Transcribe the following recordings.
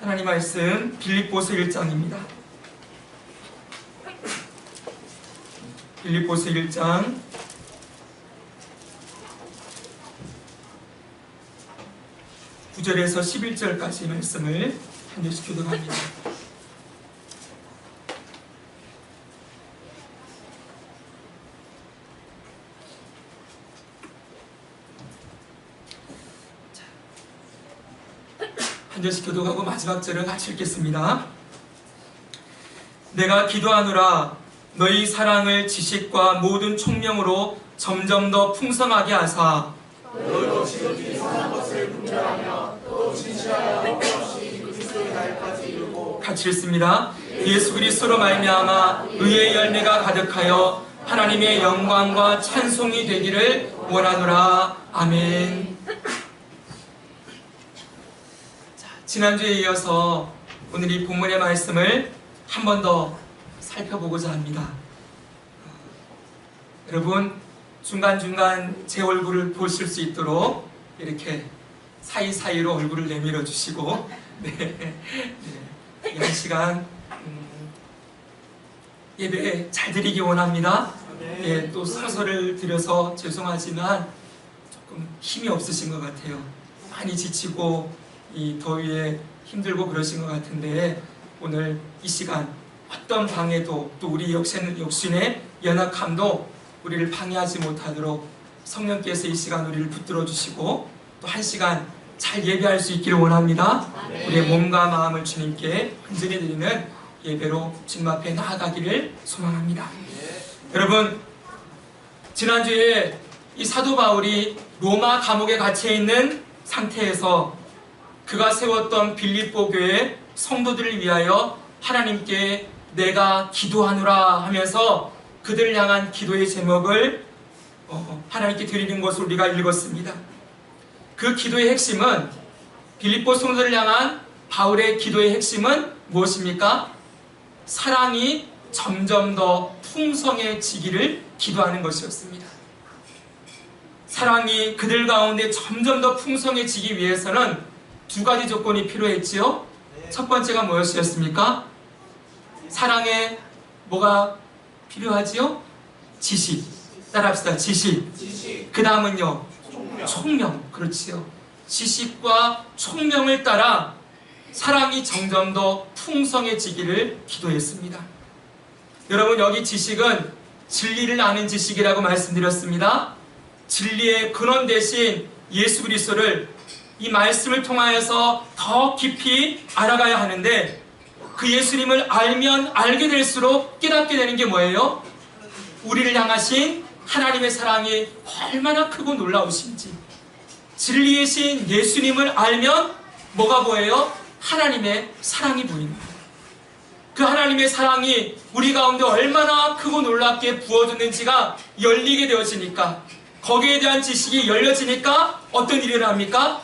하나님 말씀 빌립보서 1장입니다. 빌립보서 1장 9절에서 11절까지 말씀을 한 절씩 교독합니다. 한 절씩 교독하고 마지막 절을 같이 읽겠습니다. 내가 기도하노라 너희 사랑을 지식과 모든 총명으로 점점 더 풍성하게 하사 너희도 지극히 선한 것을 분별하며 또 진실하여 없이 그리스도의 날까지 이루고 같이 읽습니다. 예수 그리스도로 말미암아 의의 열매가 가득하여 하나님의 영광과 찬송이 되기를 원하노라. 아멘. 자, 지난주에 이어서 오늘 이 본문의 말씀을 한 번 더 살펴보고자 합니다. 여러분 중간중간 제 얼굴을 보실 수 있도록 이렇게 사이사이로 얼굴을 내밀어 주시고 이 한 시간 예배 잘 드리기 원합니다. 또 서서를 드려서 죄송하지만 조금 힘이 없으신 것 같아요. 많이 지치고 이 더위에 힘들고 그러신 것 같은데 오늘 이 시간 어떤 방해도 또 우리 육신의 연약함도 우리를 방해하지 못하도록 성령께서 이 시간 우리를 붙들어 주시고 또 한 시간 잘 예배할 수 있기를 원합니다. 우리의 몸과 마음을 주님께 온전히 드리는 예배로 주님 앞에 나아가기를 소망합니다. 여러분 지난주에 이 사도 바울이 로마 감옥에 갇혀 있는 상태에서 그가 세웠던 빌립보 교회 성도들을 위하여 하나님께 내가 기도하노라 하면서 그들을 향한 기도의 제목을 하나님께 드리는 것을 우리가 읽었습니다. 그 기도의 핵심은 빌립보 성도들을 향한 바울의 기도의 핵심은 무엇입니까? 사랑이 점점 더 풍성해지기를 기도하는 것이었습니다. 사랑이 그들 가운데 점점 더 풍성해지기 위해서는 두 가지 조건이 필요했지요. 첫 번째가 무엇이었습니까? 사랑에 뭐가 필요하지요? 지식. 따라합시다. 지식. 그 다음은요? 총명. 그렇지요. 지식과 총명을 따라 사랑이 점점 더 풍성해지기를 기도했습니다. 여러분 여기 지식은 진리를 아는 지식이라고 말씀드렸습니다. 진리의 근원 대신 예수 그리스도를 이 말씀을 통하여서 더 깊이 알아가야 하는데 그 예수님을 알면 알게 될수록 깨닫게 되는 게 뭐예요? 우리를 향하신 하나님의 사랑이 얼마나 크고 놀라우신지. 진리의 신 예수님을 알면 뭐가 보여요? 하나님의 사랑이 보입니다. 그 하나님의 사랑이 우리 가운데 얼마나 크고 놀랍게 부어졌는지가 열리게 되어지니까 거기에 대한 지식이 열려지니까 어떤 일이 일어납니까?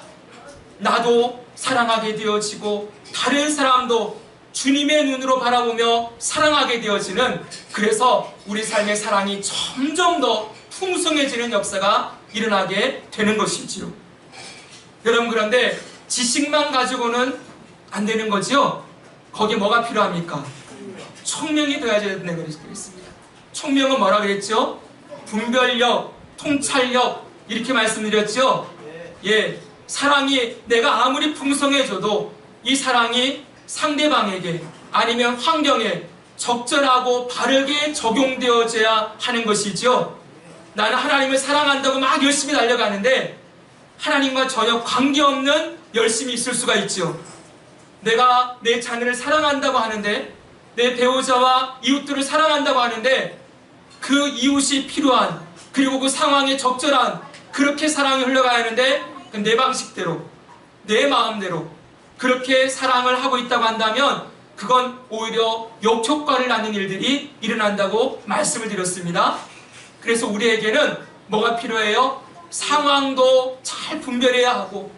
나도 사랑하게 되어지고 다른 사람도 주님의 눈으로 바라보며 사랑하게 되어지는, 그래서 우리 삶의 사랑이 점점 더 풍성해지는 역사가 일어나게 되는 것이지요. 여러분 그런데 지식만 가지고는 안 되는 거지요. 거기에 뭐가 필요합니까? 총명이 되어야 된다고 그랬습니다. 총명은 뭐라 그랬죠? 분별력, 통찰력 이렇게 말씀드렸죠. 사랑이 내가 아무리 풍성해져도 이 사랑이 상대방에게 아니면 환경에 적절하고 바르게 적용되어져야 하는 것이죠. 나는 하나님을 사랑한다고 막 열심히 달려가는데 하나님과 전혀 관계없는 열심이 있을 수가 있죠. 내가 내 자녀를 사랑한다고 하는데, 내 배우자와 이웃들을 사랑한다고 하는데 그 이웃이 필요한, 그리고 그 상황에 적절한 그렇게 사랑이 흘러가야 하는데 내 방식대로 내 마음대로 그렇게 사랑을 하고 있다고 한다면 그건 오히려 역효과를 낳는 일들이 일어난다고 말씀을 드렸습니다. 그래서 우리에게는 뭐가 필요해요? 상황도 잘 분별해야 하고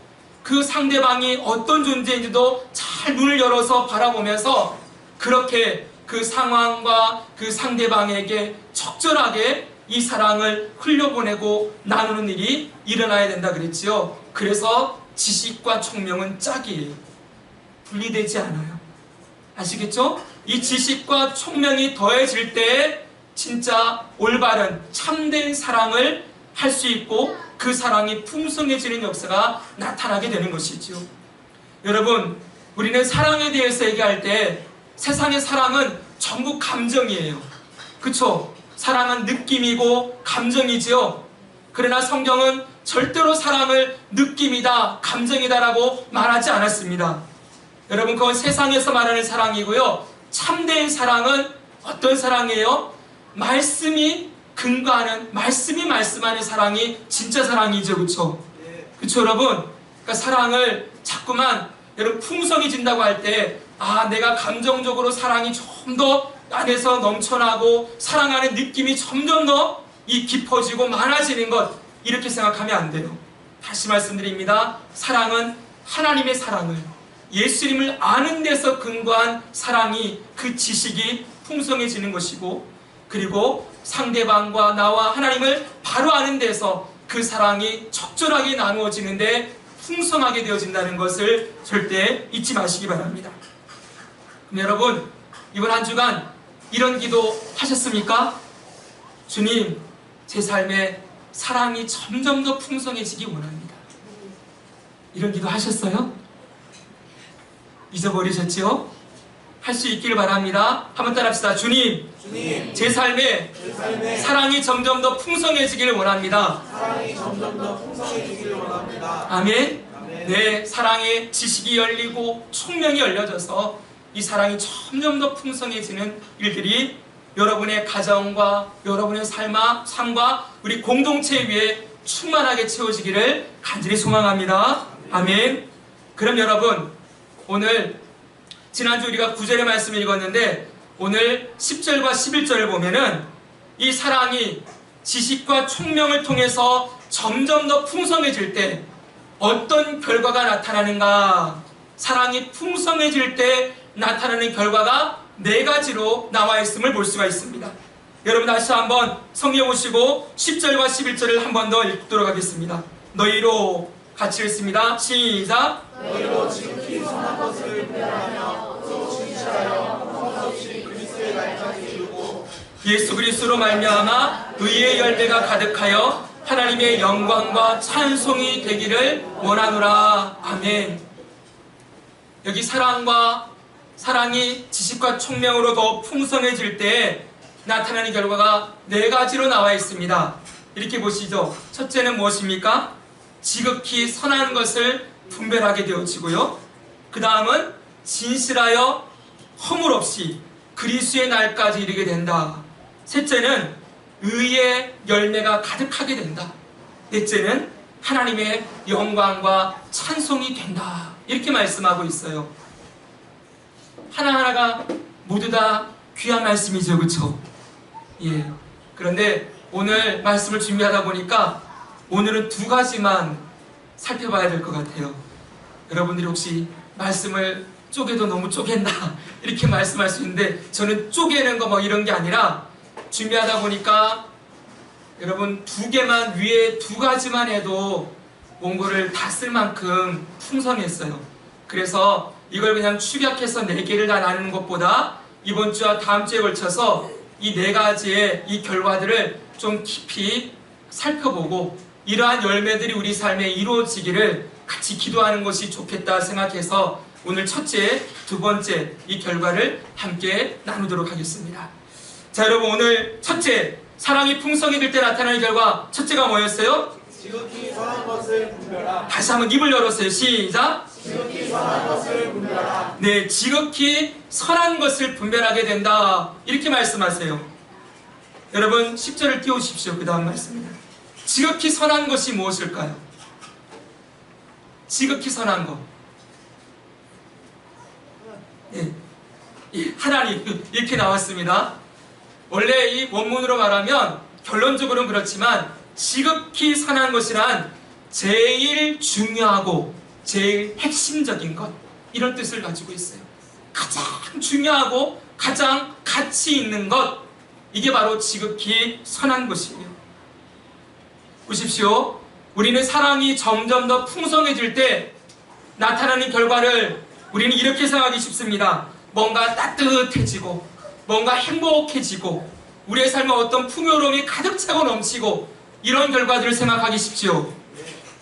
그 상대방이 어떤 존재인지도 잘 눈을 열어서 바라보면서 그렇게 그 상황과 그 상대방에게 적절하게 이 사랑을 흘려보내고 나누는 일이 일어나야 된다 그랬지요. 그래서 지식과 총명은 짝이에요. 분리되지 않아요. 아시겠죠? 이 지식과 총명이 더해질 때 진짜 올바른 참된 사랑을 할 수 있고 그 사랑이 풍성해지는 역사가 나타나게 되는 것이죠. 여러분, 우리는 사랑에 대해서 얘기할 때 세상의 사랑은 전부 감정이에요. 그쵸? 사랑은 느낌이고 감정이지요. 그러나 성경은 절대로 사랑을 느낌이다, 감정이다라고 말하지 않았습니다. 여러분, 그건 세상에서 말하는 사랑이고요. 참된 사랑은 어떤 사랑이에요? 말씀이 근거하는, 말씀이 말씀하는 사랑이 진짜 사랑이죠. 그쵸? 그쵸, 여러분? 그러니까 사랑을 자꾸만 여러분 풍성해진다고 할 때, 아, 내가 감정적으로 사랑이 좀 더 안에서 넘쳐나고 사랑하는 느낌이 점점 더 깊어지고 많아지는 것, 이렇게 생각하면 안 돼요. 다시 말씀드립니다. 사랑은 하나님의 사랑을, 예수님을 아는 데서 근거한 사랑이, 그 지식이 풍성해지는 것이고, 그리고 상대방과 나와 하나님을 바로 아는 데서 그 사랑이 적절하게 나누어지는데 풍성하게 되어진다는 것을 절대 잊지 마시기 바랍니다. 그럼 여러분, 이번 한 주간 이런 기도 하셨습니까? 주님, 제 삶에 사랑이 점점 더 풍성해지기 원합니다. 이런 기도 하셨어요? 잊어버리셨죠? 할 수 있기를 바랍니다. 한번 따라합시다. 주님, 제 삶에 사랑이 점점 더 풍성해지기를 원합니다. 사랑이 점점 더 풍성해지기를 원합니다. 아멘. 네, 사랑의 지식이 열리고 총명이 열려져서 이 사랑이 점점 더 풍성해지는 일들이 여러분의 가정과 여러분의 삶과 우리 공동체 위에 충만하게 채워지기를 간절히 소망합니다. 아멘. 그럼 여러분, 오늘 지난주 우리가 9절의 말씀을 읽었는데 오늘 10절과 11절을 보면은 이 사랑이 지식과 총명을 통해서 점점 더 풍성해질 때 어떤 결과가 나타나는가? 사랑이 풍성해질 때 나타나는 결과가 4가지로 나와 있음을 볼 수가 있습니다. 여러분, 다시 한번 성경 보시고 10절과 11절을 한 번 더 읽도록 하겠습니다. 너희로 같이 읽습니다. 시작. 너희로 지극히 선한 것을 분별하며 또 진실하여 헛없이 그리스도의 날까지 이루고 예수 그리스도로 말미암아 의의 열매가 가득하여 하나님의 영광과 찬송이 되기를 원하노라. 아멘. 여기 사랑이 지식과 총명으로 더 풍성해질 때 나타나는 결과가 4가지로 나와 있습니다. 이렇게 보시죠. 첫째는 무엇입니까? 지극히 선한 것을 분별하게 되어지고요. 그 다음은 진실하여 허물 없이 그리스도의 날까지 이르게 된다. 셋째는 의의 열매가 가득하게 된다. 넷째는 하나님의 영광과 찬송이 된다. 이렇게 말씀하고 있어요. 하나하나가 모두 다 귀한 말씀이죠. 그렇죠? 예. 그런데 오늘 말씀을 준비하다 보니까 오늘은 2가지만 살펴봐야 될 것 같아요. 여러분들이 혹시 말씀을 쪼개도 너무 쪼갠다 이렇게 말씀할 수 있는데, 저는 쪼개는 거 뭐 이런 게 아니라 준비하다 보니까 여러분 2개만, 위에 2가지만 해도 원고를 다 쓸 만큼 풍성했어요. 그래서 이걸 그냥 축약해서 4개를 다 나누는 것보다 이번 주와 다음 주에 걸쳐서 이 4가지의 이 결과들을 좀 깊이 살펴보고 이러한 열매들이 우리 삶에 이루어지기를 같이 기도하는 것이 좋겠다 생각해서 오늘 첫째, 2번째 이 결과를 함께 나누도록 하겠습니다. 자, 여러분, 오늘 첫째, 사랑이 풍성해질 때 나타나는 결과 첫째가 뭐였어요? 지극히 선한 것을 분별함. 다시 한번 입을 열었어요. 시작. 지극히 선한 것을 분별함. 네, 지극히 선한 것을 분별하게 된다. 이렇게 말씀하세요. 여러분 10절을 띄우십시오. 그 다음 말씀입니다. 지극히 선한 것이 무엇일까요? 지극히 선한 것. 예, 하나님, 이렇게 나왔습니다. 원래 이 원문으로 말하면 결론적으로는 그렇지만 지극히 선한 것이란 제일 중요하고 제일 핵심적인 것, 이런 뜻을 가지고 있어요. 가장 중요하고 가장 가치 있는 것, 이게 바로 지극히 선한 것이에요. 보십시오. 우리는 사랑이 점점 더 풍성해질 때 나타나는 결과를 우리는 이렇게 생각하기 쉽습니다. 뭔가 따뜻해지고 뭔가 행복해지고 우리의 삶에 어떤 풍요로움이 가득 차고 넘치고 이런 결과들을 생각하기 쉽지요.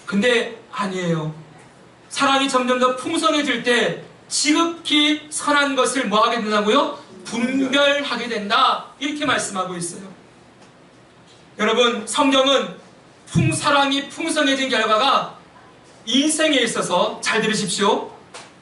근데 아니에요. 사랑이 점점 더 풍성해질 때 지극히 선한 것을 뭐 하게 된다고요? 분별하게 된다. 이렇게 말씀하고 있어요. 여러분, 성경은 사랑이 풍성해진 결과가 인생에 있어서, 잘 들으십시오,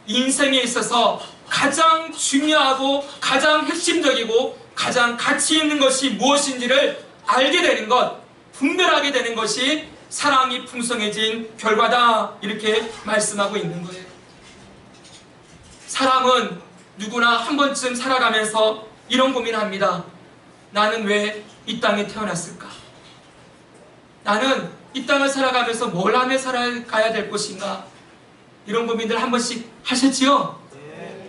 인생에 있어서 가장 중요하고 가장 핵심적이고 가장 가치 있는 것이 무엇인지를 알게 되는 것, 분별하게 되는 것이 사랑이 풍성해진 결과다. 이렇게 말씀하고 있는 거예요. 사랑은 누구나 한 번쯤 살아가면서 이런 고민을 합니다. 나는 왜 이 땅에 태어났을까? 나는 이 땅을 살아가면서 뭘 하며 살아가야 될 것인가? 이런 고민들 한 번씩 하셨지요?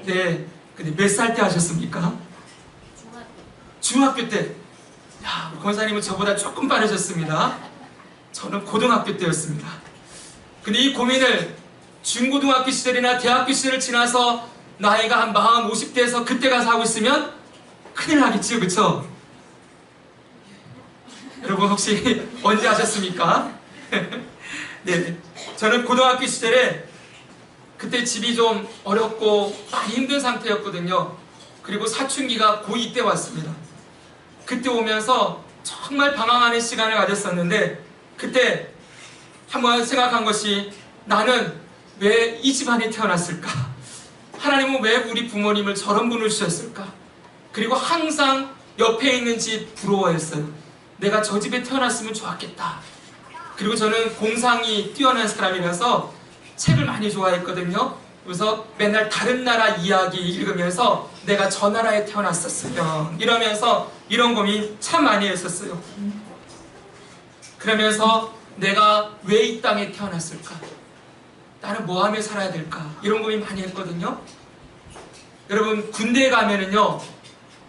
네. 근데 몇 살 때 하셨습니까? 중학교 때. 야, 우리 권사님은 저보다 조금 빠르셨습니다. 저는 고등학교 때였습니다. 근데 이 고민을 중고등학교 시절이나 대학교 시절을 지나서 나이가 한 40, 50대에서 그때 가서 하고 있으면 큰일 나겠지요, 그쵸? 여러분 혹시 언제 하셨습니까? 네, 저는 고등학교 시절에 그때 집이 좀 어렵고 많이 힘든 상태였거든요. 그리고 사춘기가 고2 때 왔습니다. 그때 오면서 정말 방황하는 시간을 가졌었는데 그때 한번 생각한 것이 나는 왜 이 집안에 태어났을까? 하나님은 왜 우리 부모님을 저런 분을 주셨을까? 그리고 항상 옆에 있는 집 부러워했어요. 내가 저 집에 태어났으면 좋았겠다. 그리고 저는 공상이 뛰어난 사람이라서 책을 많이 좋아했거든요. 그래서 맨날 다른 나라 이야기 읽으면서 내가 저 나라에 태어났었으면 이러면서 이런 고민 참 많이 했었어요. 그러면서 내가 왜 이 땅에 태어났을까? 나는 뭐 하며 살아야 될까? 이런 고민 많이 했거든요. 여러분, 군대에 가면은요,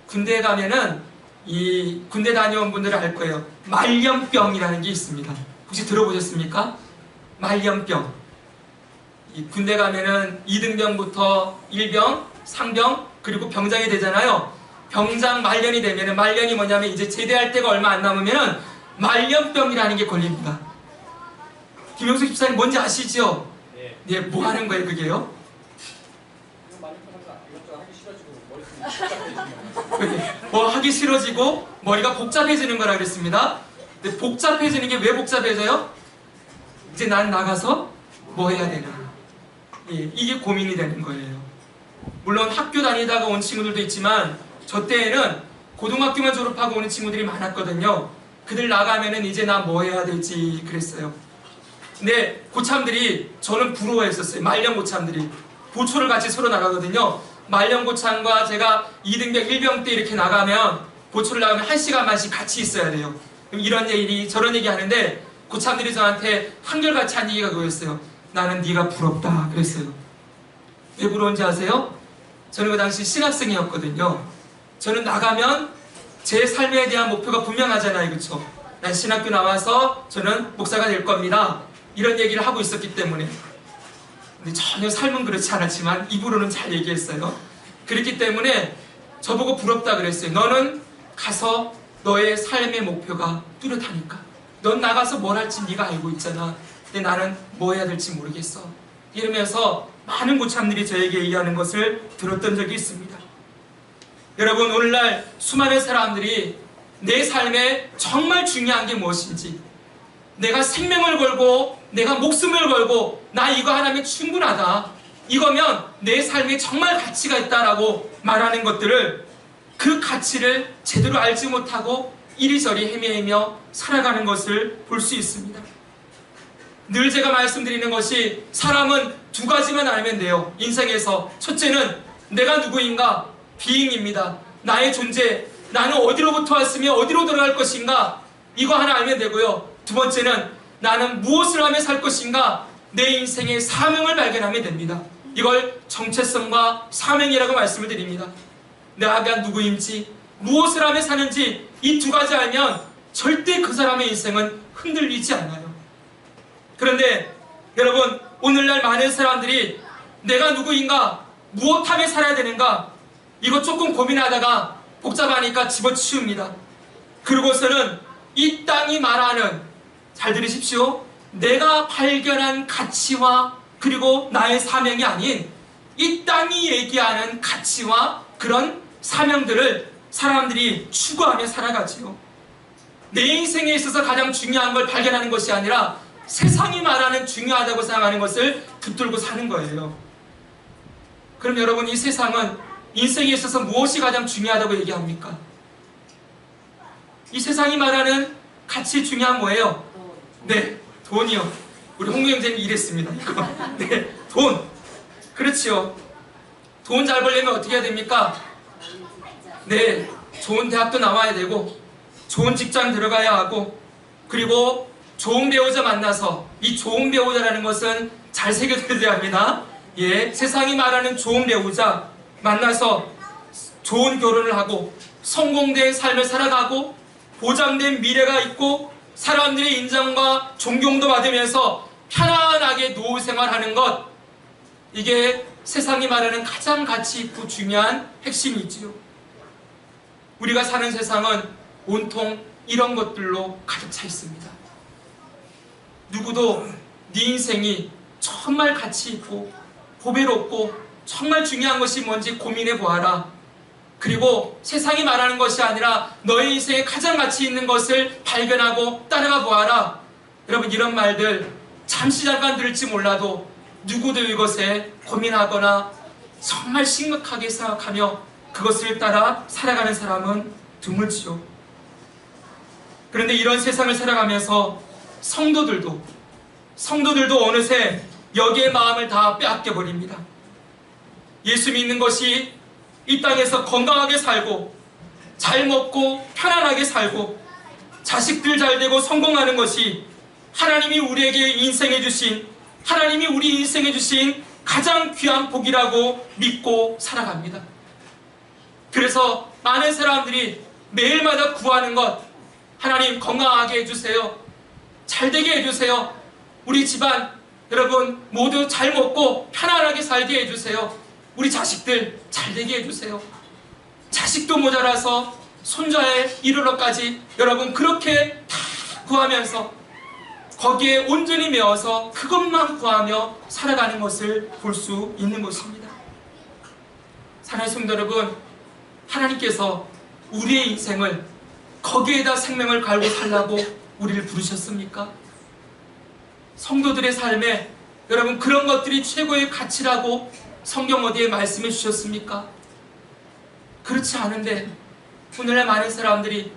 군대에 가면은 이 군대 다녀온 분들은 알 거예요. 말년병이라는 게 있습니다. 혹시 들어보셨습니까? 말년병. 이 군대 가면은 2등병부터 1병, 상병, 그리고 병장이 되잖아요. 병장 말년이 되면은, 말년이 뭐냐면 이제 제대할 때가 얼마 안 남으면은 말년병이라는 게 걸립니다. 김영숙 집사님 뭔지 아시죠? 네, 뭐 하는 거예요, 그게요? 뭐 하기 싫어지고 머리가 복잡해지는 거라 그랬습니다. 근데 복잡해지는 게 왜 복잡해져요? 이제 난 나가서 뭐 해야 되나? 예, 이게 고민이 되는 거예요. 물론 학교 다니다가 온 친구들도 있지만 저 때에는 고등학교만 졸업하고 오는 친구들이 많았거든요. 그들 나가면은 이제 나 뭐 해야 될지 그랬어요. 근데 고참들이 저는 부러워했었어요. 말년 고참들이 보초를 같이 서로 나가거든요. 말년 고참과 제가 2등병 1병 때 이렇게 나가면 보초를 나가면 1시간만씩 같이 있어야 돼요. 그럼 이런 얘기 저런 얘기 하는데 고참들이 저한테 한결같이 한 얘기가 그거였어요. 나는 네가 부럽다 그랬어요. 왜 부러운지 아세요? 저는 그 당시 신학생이었거든요. 저는 나가면 제 삶에 대한 목표가 분명하잖아요, 그쵸? 난 신학교 나와서 저는 목사가 될 겁니다. 이런 얘기를 하고 있었기 때문에. 근데 전혀 삶은 그렇지 않았지만 입으로는 잘 얘기했어요. 그렇기 때문에 저보고 부럽다 그랬어요. 너는 가서 너의 삶의 목표가 뚜렷하니까. 넌 나가서 뭘 할지 네가 알고 있잖아. 근데 나는 뭐 해야 될지 모르겠어. 이러면서 많은 고참들이 저에게 얘기하는 것을 들었던 적이 있습니다. 여러분, 오늘날 수많은 사람들이 내 삶에 정말 중요한 게 무엇인지, 내가 생명을 걸고 내가 목숨을 걸고 나 이거 하나면 충분하다, 이거면 내 삶에 정말 가치가 있다라고 말하는 것들을, 그 가치를 제대로 알지 못하고 이리저리 헤매이며 살아가는 것을 볼 수 있습니다. 늘 제가 말씀드리는 것이, 사람은 두 가지만 알면 돼요, 인생에서. 첫째는 내가 누구인가, 비잉입니다. 나의 존재, 나는 어디로부터 왔으며 어디로 돌아갈 것인가, 이거 하나 알면 되고요. 두 번째는 나는 무엇을 하며 살 것인가, 내 인생의 사명을 발견하면 됩니다. 이걸 정체성과 사명이라고 말씀을 드립니다. 내가 누구인지, 무엇을 하며 사는지, 이 두 가지 알면 절대 그 사람의 인생은 흔들리지 않아요. 그런데 여러분, 오늘날 많은 사람들이 내가 누구인가, 무엇하며 살아야 되는가? 이거 조금 고민하다가 복잡하니까 집어치웁니다. 그러고서는 이 땅이 말하는, 잘 들으십시오, 내가 발견한 가치와 그리고 나의 사명이 아닌 이 땅이 얘기하는 가치와 그런 사명들을 사람들이 추구하며 살아가지요. 내 인생에 있어서 가장 중요한 걸 발견하는 것이 아니라 세상이 말하는 중요하다고 생각하는 것을 붙들고 사는 거예요. 그럼 여러분, 이 세상은 인생에 있어서 무엇이 가장 중요하다고 얘기합니까? 이 세상이 말하는 가치 중요한 뭐예요? 네, 돈이요. 우리 홍구 형제님 이랬습니다. 이거. 네, 돈. 그렇지요. 돈 잘 벌려면 어떻게 해야 됩니까? 네, 좋은 대학도 나와야 되고 좋은 직장 들어가야 하고, 그리고 좋은 배우자 만나서, 이 좋은 배우자라는 것은 잘 새겨들어야 합니다. 예, 세상이 말하는 좋은 배우자 만나서 좋은 결혼을 하고 성공된 삶을 살아가고 보장된 미래가 있고 사람들의 인정과 존경도 받으면서 편안하게 노후 생활하는 것, 이게 세상이 말하는 가장 가치 있고 중요한 핵심이지요. 우리가 사는 세상은 온통 이런 것들로 가득 차 있습니다. 누구도 네 인생이 정말 가치 있고 보배롭고 정말 중요한 것이 뭔지 고민해 보아라. 그리고 세상이 말하는 것이 아니라 너의 인생에 가장 가치 있는 것을 발견하고 따라가 보아라. 여러분, 이런 말들 잠시 잠깐 들을지 몰라도 누구도 이것에 고민하거나 정말 심각하게 생각하며 그것을 따라 살아가는 사람은 드물지요. 그런데 이런 세상을 살아가면서 성도들도 어느새 여기에 마음을 다 빼앗겨버립니다. 예수 믿는 것이 이 땅에서 건강하게 살고 잘 먹고 편안하게 살고 자식들 잘 되고 성공하는 것이 하나님이 우리에게 인생해 주신, 하나님이 우리 인생해 주신 가장 귀한 복이라고 믿고 살아갑니다. 그래서 많은 사람들이 매일마다 구하는 것, 하나님 건강하게 해주세요. 잘 되게 해주세요. 우리 집안 여러분 모두 잘 먹고 편안하게 살게 해주세요. 우리 자식들 잘 되게 해주세요. 자식도 모자라서 손자에 이르러까지 여러분 그렇게 다 구하면서 거기에 온전히 매어서 그것만 구하며 살아가는 것을 볼 수 있는 것입니다. 사랑하는 성도 여러분, 하나님께서 우리의 인생을 거기에다 생명을 갈고 살라고 우리를 부르셨습니까? 성도들의 삶에 여러분 그런 것들이 최고의 가치라고 성경 어디에 말씀해 주셨습니까? 그렇지 않은데 오늘날 많은 사람들이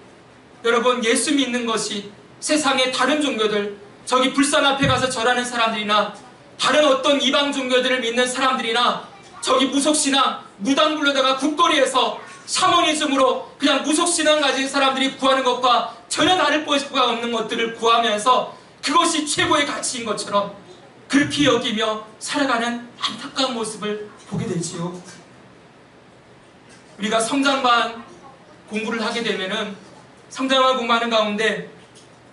여러분 예수 믿는 것이 세상의 다른 종교들, 저기 불산 앞에 가서 절하는 사람들이나 다른 어떤 이방 종교들을 믿는 사람들이나 저기 무속신앙, 무당 불러다가 국거리에서 샤머니즘으로 그냥 무속신앙 가진 사람들이 구하는 것과 전혀 다를 바가 없는 것들을 구하면서 그것이 최고의 가치인 것처럼 그렇게 여기며 살아가는 안타까운 모습을 보게 되지요. 우리가 성장반 공부를 하게 되면은 성장반 공부하는 가운데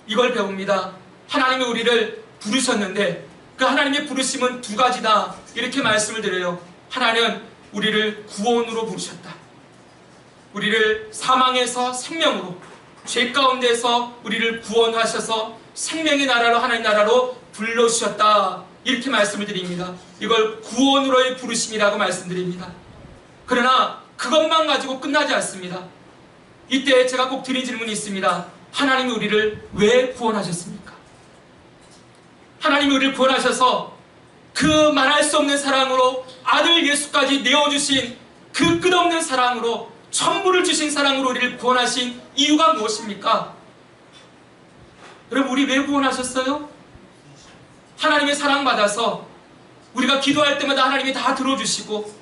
이걸 배웁니다. 하나님이 우리를 부르셨는데 그 하나님의 부르심은 두 가지다, 이렇게 말씀을 드려요. 하나는 우리를 구원으로 부르셨다. 우리를 사망에서 생명으로, 죄 가운데서 우리를 구원하셔서 생명의 나라로, 하나님 나라로 불러주셨다, 이렇게 말씀을 드립니다. 이걸 구원으로의 부르심이라고 말씀드립니다. 그러나 그것만 가지고 끝나지 않습니다. 이때 제가 꼭 드린 질문이 있습니다. 하나님이 우리를 왜 구원하셨습니까? 하나님이 우리를 구원하셔서 그 말할 수 없는 사랑으로 아들 예수까지 내어주신 그 끝없는 사랑으로, 전부를 주신 사랑으로 우리를 구원하신 이유가 무엇입니까? 여러분, 우리 왜 구원하셨어요? 하나님의 사랑받아서 우리가 기도할 때마다 하나님이 다 들어주시고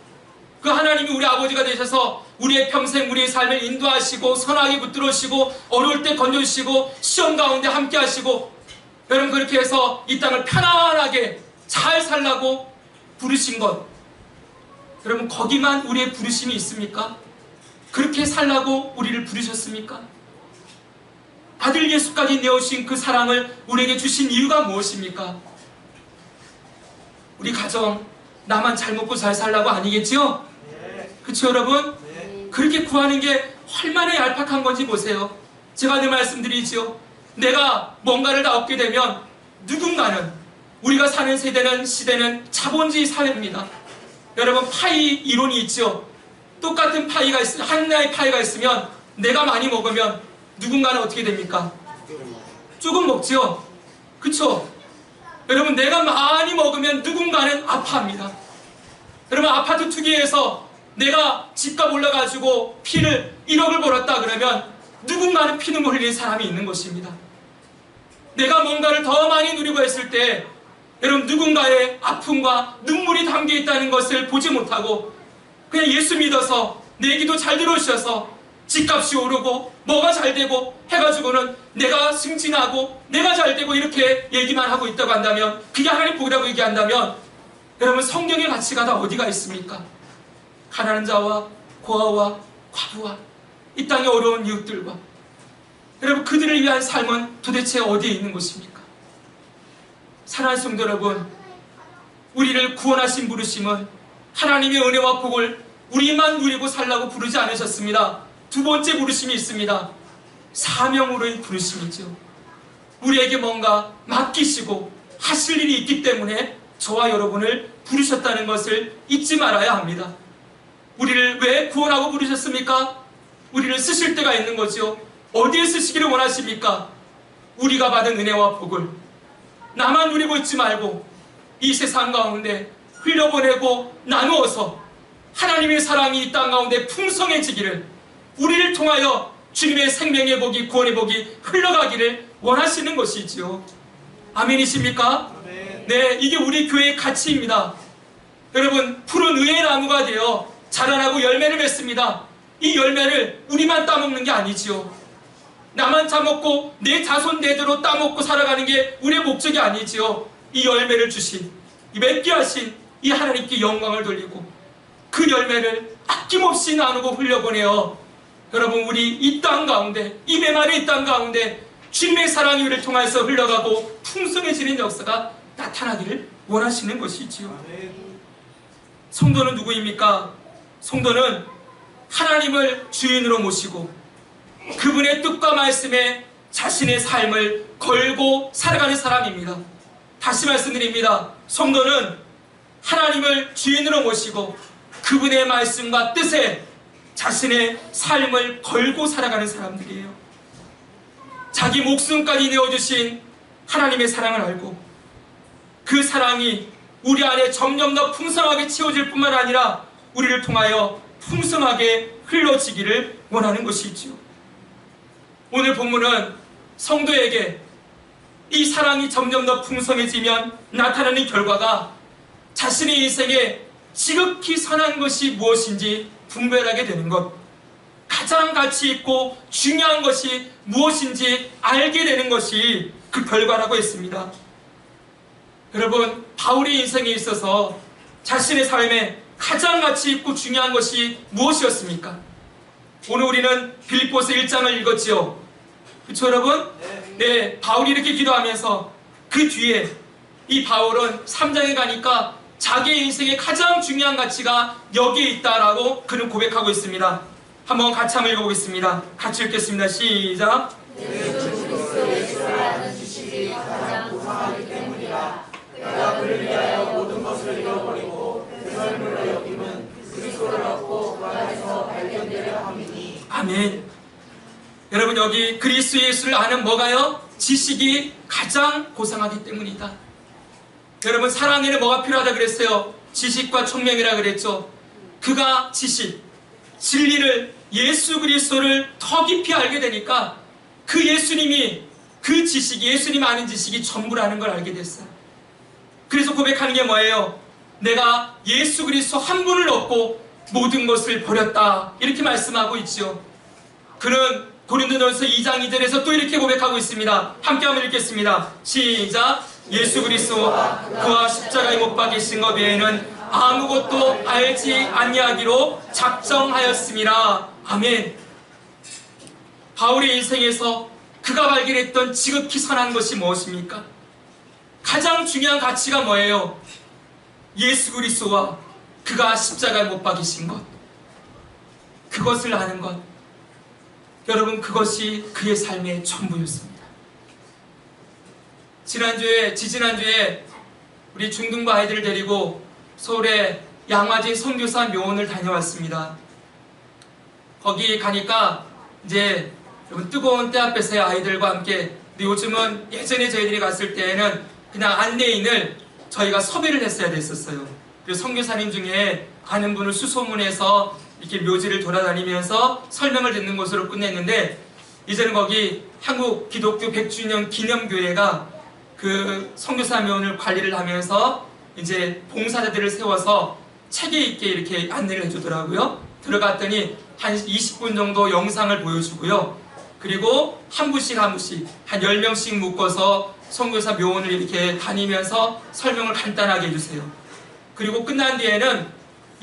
그 하나님이 우리 아버지가 되셔서 우리의 평생, 우리의 삶을 인도하시고 선하게 붙들어주시고 어려울 때 건져주시고 시험 가운데 함께 하시고, 여러분 그렇게 해서 이 땅을 편안하게 잘 살라고 부르신 것, 여러분 거기만 우리의 부르심이 있습니까? 그렇게 살라고 우리를 부르셨습니까? 아들 예수까지 내어주신 그 사랑을 우리에게 주신 이유가 무엇입니까? 우리 가정, 나만 잘 먹고 잘 살라고 아니겠지요? 그렇죠 여러분? 그렇게 구하는 게 얼마나 얄팍한 건지 보세요. 제가 늘 말씀드리지요. 내가 뭔가를 다 얻게 되면 누군가는, 우리가 사는 세대는, 시대는 자본주의 사회입니다. 여러분, 파이 이론이 있죠. 똑같은 파이가 하나의 파이가 있으면 내가 많이 먹으면 누군가는 어떻게 됩니까? 조금 먹지요. 그쵸? 여러분, 내가 많이 먹으면 누군가는 아파합니다. 여러분, 아파트 투기에서 내가 집값 올라가지고 피를 1억을 벌었다 그러면 누군가는 피눈물 흘리는 사람이 있는 것입니다. 내가 뭔가를 더 많이 누리고 했을 때 여러분, 누군가의 아픔과 눈물이 담겨 있다는 것을 보지 못하고 그냥 예수 믿어서 내 기도 잘 들어주셔서 집값이 오르고 뭐가 잘 되고 해가지고는 내가 승진하고 내가 잘 되고 이렇게 얘기만 하고 있다고 한다면, 그게 하나님 복이라고 얘기한다면, 여러분, 성경의 가치가 다 어디가 있습니까? 가난한 자와 고아와 과부와 이 땅의 어려운 이웃들과 여러분, 그들을 위한 삶은 도대체 어디에 있는 것입니까? 사랑하는 성도 여러분, 우리를 구원하신 부르심은 하나님의 은혜와 복을 우리만 누리고 살라고 부르지 않으셨습니다. 두 번째 부르심이 있습니다. 사명으로의 부르심이죠. 우리에게 뭔가 맡기시고 하실 일이 있기 때문에 저와 여러분을 부르셨다는 것을 잊지 말아야 합니다. 우리를 왜 구원하고 부르셨습니까? 우리를 쓰실 때가 있는 거죠. 어디에 쓰시기를 원하십니까? 우리가 받은 은혜와 복을 나만 누리고 있지 말고 이 세상 가운데 흘려보내고 나누어서 하나님의 사랑이 이 땅 가운데 풍성해지기를, 우리를 통하여 주님의 생명의 복이, 구원의 복이 흘러가기를 원하시는 것이지요. 아멘이십니까? 네, 이게 우리 교회의 가치입니다. 여러분, 푸른 의의 나무가 되어 자라나고 열매를 맺습니다. 이 열매를 우리만 따먹는 게 아니지요. 나만 따먹고 내 자손 대대로 따먹고 살아가는 게 우리의 목적이 아니지요. 이 열매를 주신, 이 맺게 하신 이 하나님께 영광을 돌리고 그 열매를 아낌없이 나누고 흘려보내어 여러분, 우리 이 땅 가운데, 이 메마른 이 땅 가운데 주님의 사랑이 우리를 통해서 흘러가고 풍성해지는 역사가 나타나기를 원하시는 것이지요. 성도는 누구입니까? 성도는 하나님을 주인으로 모시고 그분의 뜻과 말씀에 자신의 삶을 걸고 살아가는 사람입니다. 다시 말씀드립니다. 성도는 하나님을 주인으로 모시고 그분의 말씀과 뜻에 자신의 삶을 걸고 살아가는 사람들이에요. 자기 목숨까지 내어주신 하나님의 사랑을 알고 그 사랑이 우리 안에 점점 더 풍성하게 채워질 뿐만 아니라 우리를 통하여 풍성하게 흘러지기를 원하는 것이지요. 오늘 본문은 성도에게 이 사랑이 점점 더 풍성해지면 나타나는 결과가 자신의 인생에 지극히 선한 것이 무엇인지 분별하게 되는 것, 가장 가치 있고 중요한 것이 무엇인지 알게 되는 것이 그 결과라고 했습니다. 여러분, 바울의 인생에 있어서 자신의 삶에 가장 가치 있고 중요한 것이 무엇이었습니까? 오늘 우리는 빌립보서 1장을 읽었지요. 그렇죠 여러분? 네, 바울이 이렇게 기도하면서 그 뒤에 이 바울은 3장에 가니까 자기의 인생의 가장 중요한 가치가 여기에 있다라고 그는 고백하고 있습니다. 한번 같이 한번 읽어보겠습니다. 같이 읽겠습니다. 시작. 내가 그를 위하여 모든 것을 잃어버리고 그 삶을 여김은 그리스도를 얻고 그 안에서 발견되려 함이니. 아멘. 여러분, 여기 그리스도 예수를 아는 뭐가요? 지식이 가장 고상하기 때문이다. 여러분, 사랑에는 뭐가 필요하다 그랬어요? 지식과 총명이라 그랬죠. 그가 지식, 진리를, 예수 그리스도를 더 깊이 알게 되니까 그 예수님이, 그 지식이, 예수님 아는 지식이 전부라는 걸 알게 됐어요. 그래서 고백하는 게 뭐예요? 내가 예수 그리스도 한 분을 얻고 모든 것을 버렸다, 이렇게 말씀하고 있죠. 그는 고린도전서 2장 2절에서 또 이렇게 고백하고 있습니다. 함께 한번 읽겠습니다. 시작. 예수 그리스도와 그와 십자가에 못 박히신 것 외에는 아무것도 알지 아니하기로 작정하였습니다. 아멘. 바울의 인생에서 그가 발견했던 지극히 선한 것이 무엇입니까? 가장 중요한 가치가 뭐예요? 예수 그리스도와 그가 십자가에 못 박이신 것, 그것을 아는 것, 여러분, 그것이 그의 삶의 전부였습니다. 지지난주에 우리 중등부 아이들을 데리고 서울의 양화진 선교사 묘원을 다녀왔습니다. 거기 가니까 이제 여러분, 뜨거운 때 앞에서의 아이들과 함께, 근데 요즘은 예전에 저희들이 갔을 때에는 그냥 안내인을 저희가 섭외를 했어야 됐었어요. 그래서 선교사님 중에 아는 분을 수소문해서 이렇게 묘지를 돌아다니면서 설명을 듣는 것으로 끝냈는데, 이제는 거기 한국 기독교 100주년 기념교회가 그 선교사 묘원을 관리를 하면서 이제 봉사자들을 세워서 체계 있게 이렇게 안내를 해주더라고요. 들어갔더니 한 20분 정도 영상을 보여주고요. 그리고 한 분씩 한 10명씩 묶어서 선교사 묘원을 이렇게 다니면서 설명을 간단하게 해주세요. 그리고 끝난 뒤에는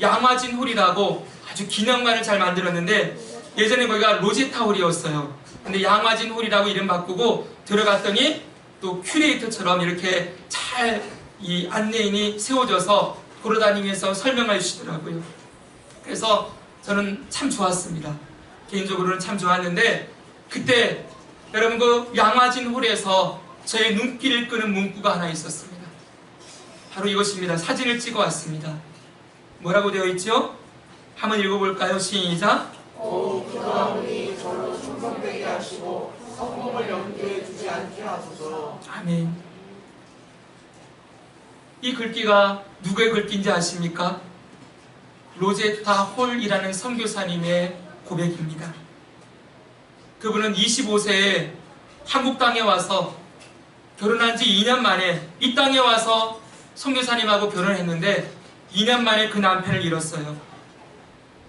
양화진 홀이라고 아주 기념관을 잘 만들었는데, 예전에 거기가 로제타 홀이었어요. 근데 양화진 홀이라고 이름 바꾸고 들어갔더니 또 큐레이터처럼 이렇게 잘 이 안내인이 세워져서 돌아다니면서 설명해 주시더라고요. 그래서 저는 참 좋았습니다. 개인적으로는 참 좋았는데, 그때 여러분 그 양화진 홀에서 저의 눈길을 끄는 문구가 하나 있었습니다. 바로 이것입니다. 사진을 찍어 왔습니다. 뭐라고 되어 있죠? 한번 읽어볼까요? 시작. 기도하오니 저로 충성되게 하시고 성공을 염두에 두지 않게 하소서. 아멘. 이 글귀가 누구의 글귀인지 아십니까? 로제타 홀이라는 선교사님의 고백입니다. 그분은 25세에 한국 땅에 와서 결혼한 지 2년 만에 이 땅에 와서 선교사님하고 결혼했는데 2년 만에 그 남편을 잃었어요.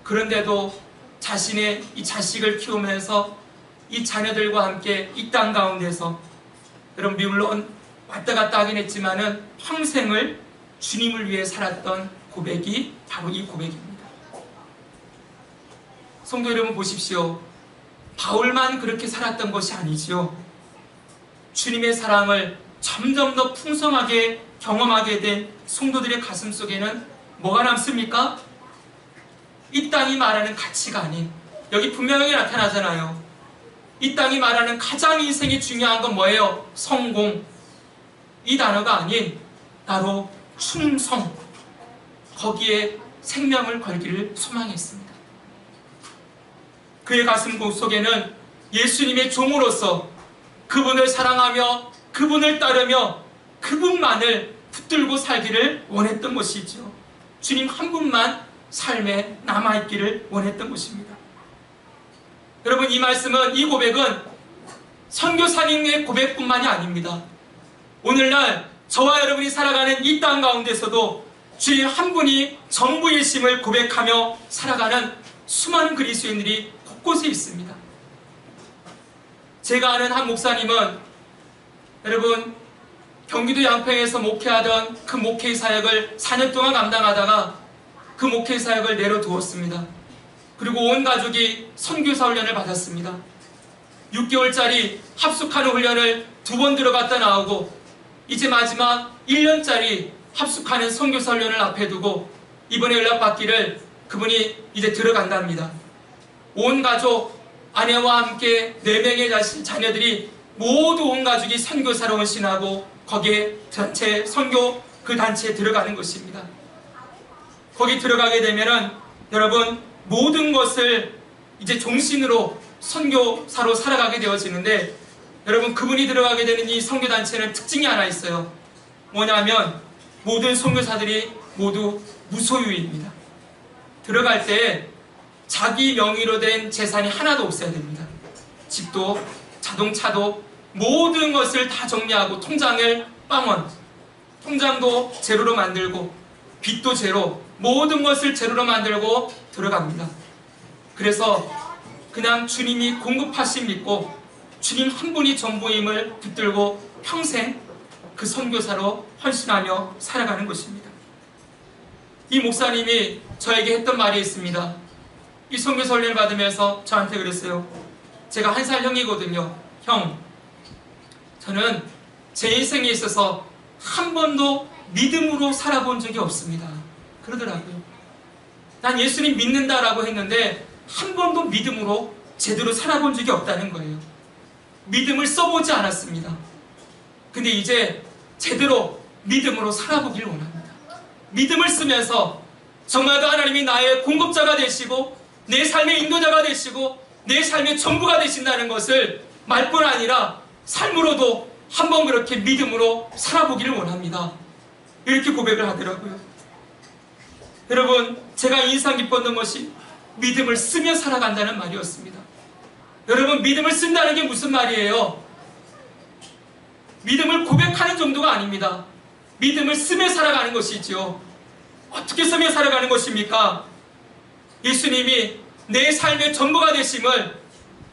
그런데도 자신의 이 자식을 키우면서 이 자녀들과 함께 이 땅 가운데서, 여러분 물론 왔다 갔다 하긴 했지만은 평생을 주님을 위해 살았던 고백이 바로 이 고백입니다. 성도 여러분 보십시오. 바울만 그렇게 살았던 것이 아니지요. 주님의 사랑을 점점 더 풍성하게 경험하게 된 성도들의 가슴 속에는 뭐가 남습니까? 이 땅이 말하는 가치가 아닌, 여기 분명하게 나타나잖아요. 이 땅이 말하는 가장 인생이 중요한 건 뭐예요? 성공. 이 단어가 아닌 바로 충성. 거기에 생명을 걸기를 소망했습니다. 그의 가슴 속에는 예수님의 종으로서 그분을 사랑하며 그분을 따르며 그분만을 붙들고 살기를 원했던 것이죠. 주님 한 분만 삶에 남아있기를 원했던 것입니다. 여러분, 이 말씀은, 이 고백은 선교사님의 고백뿐만이 아닙니다. 오늘날 저와 여러분이 살아가는 이 땅 가운데서도 주님 한 분이 전부이심을 고백하며 살아가는 수많은 그리스도인들이 곳곳에 있습니다. 제가 아는 한 목사님은, 여러분, 경기도 양평에서 목회하던 그 목회 사역을 4년 동안 감당하다가 그 목회 사역을 내려두었습니다. 그리고 온 가족이 선교사 훈련을 받았습니다. 6개월짜리 합숙하는 훈련을 2번 들어갔다 나오고, 이제 마지막 1년짜리 합숙하는 선교사 훈련을 앞에 두고 이번에 연락받기를 그분이 이제 들어간답니다. 온 가족, 아내와 함께 4명의 자녀들이 모두 온 가족이 선교사로 헌신하고 거기에 단체 선교 그 단체에 들어가는 것입니다. 거기 들어가게 되면은 여러분 모든 것을 이제 종신으로 선교사로 살아가게 되어지는데, 여러분 그분이 들어가게 되는 이 선교단체는 특징이 하나 있어요. 뭐냐면 모든 선교사들이 모두 무소유입니다. 들어갈 때 자기 명의로 된 재산이 하나도 없어야 됩니다. 집도 자동차도 모든 것을 다 정리하고 통장을 빵원, 통장도 제로로 만들고 빚도 제로, 모든 것을 제로로 만들고 들어갑니다. 그래서 그냥 주님이 공급하심 믿고 주님 한 분이 전부임을 붙들고 평생 그 선교사로 헌신하며 살아가는 것입니다. 이 목사님이 저에게 했던 말이 있습니다. 이 선교사 훈련을 받으면서 저한테 그랬어요. 제가 1살 형이거든요. 형, 저는 제 인생에 있어서 한 번도 믿음으로 살아본 적이 없습니다. 그러더라고요. 난 예수님 믿는다라고 했는데 한 번도 믿음으로 제대로 살아본 적이 없다는 거예요. 믿음을 써보지 않았습니다. 근데 이제 제대로 믿음으로 살아보길 원합니다. 믿음을 쓰면서 정말 그 하나님이 나의 공급자가 되시고 내 삶의 인도자가 되시고 내 삶의 전부가 되신다는 것을 말뿐 아니라 삶으로도 한번 그렇게 믿음으로 살아보기를 원합니다. 이렇게 고백을 하더라고요. 여러분, 제가 인상 깊었던 것이 믿음을 쓰며 살아간다는 말이었습니다. 여러분, 믿음을 쓴다는 게 무슨 말이에요? 믿음을 고백하는 정도가 아닙니다. 믿음을 쓰며 살아가는 것이지요. 어떻게 쓰며 살아가는 것입니까? 예수님이 내 삶의 전부가 되심을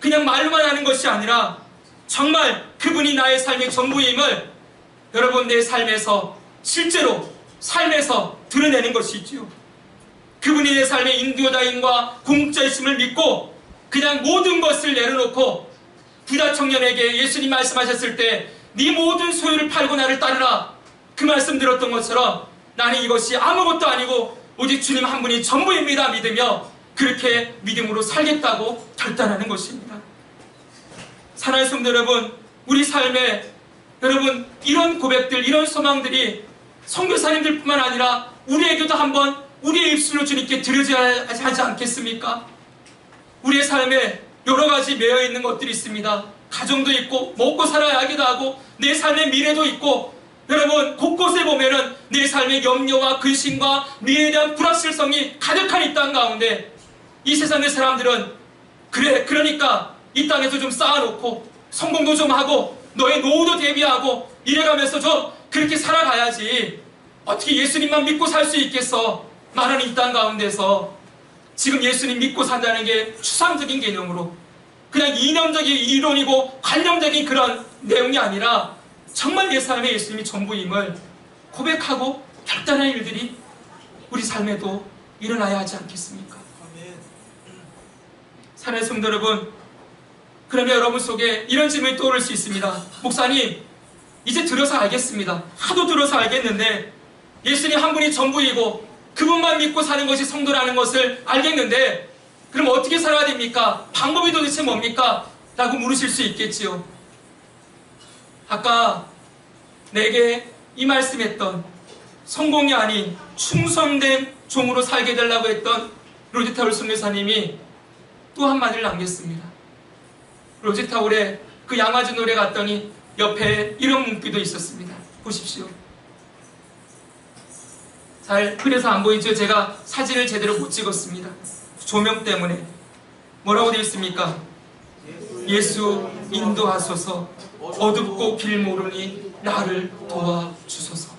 그냥 말로만 하는 것이 아니라 정말 그분이 나의 삶의 전부임을 여러분 내 삶에서 실제로 삶에서 드러내는 것이지요. 그분이 내 삶의 인도자임과 공급자이심을 믿고 그냥 모든 것을 내려놓고 부자 청년에게 예수님 말씀하셨을 때 네 모든 소유를 팔고 나를 따르라 그 말씀 들었던 것처럼 나는 이것이 아무것도 아니고 오직 주님 한 분이 전부입니다 믿으며 그렇게 믿음으로 살겠다고 결단하는 것입니다. 사랑하는 성도 여러분, 우리 삶에 여러분 이런 고백들, 이런 소망들이 선교사님들뿐만 아니라 우리에게도 한번 우리의 입술로 주님께 드려져야 하지 않겠습니까? 우리의 삶에 여러 가지 매여 있는 것들이 있습니다. 가정도 있고 먹고 살아야 하기도 하고 내 삶의 미래도 있고 여러분 곳곳에 보면은 내 삶의 염려와 근심과 미래에 대한 불확실성이 가득한 이 땅 가운데 이 세상의 사람들은 그러니까 이 땅에서 좀 쌓아놓고 성공도 좀 하고 너의 노후도 대비하고 이래가면서 좀 그렇게 살아가야지 어떻게 예수님만 믿고 살 수 있겠어 말하는 이 땅 가운데서 지금 예수님 믿고 산다는 게 추상적인 개념으로 그냥 이념적인 이론이고 관념적인 그런 내용이 아니라 정말 내 삶에 예수님이 전부임을 고백하고 결단하는 일들이 우리 삶에도 일어나야 하지 않겠습니까? 사랑하는 성도 여러분, 그러면 여러분 속에 이런 질문이 떠오를 수 있습니다. 목사님, 이제 들어서 알겠습니다. 하도 들어서 알겠는데 예수님 한 분이 전부이고 그분만 믿고 사는 것이 성도라는 것을 알겠는데 그럼 어떻게 살아야 됩니까? 방법이 도대체 뭡니까? 라고 물으실 수 있겠지요. 아까 내게 이 말씀했던 성공이 아닌 충성된 종으로 살게 되려고 했던 로지타울 선교사님이 또 한마디를 남겼습니다. 로지타울에 그 양아지 노래 갔더니 옆에 이런 문구도 있었습니다. 보십시오. 잘 그래서 안 보이죠? 제가 사진을 제대로 못 찍었습니다. 조명 때문에. 뭐라고 되어 있습니까? 예수 인도하소서 어둡고 길 모르니 나를 도와주소서.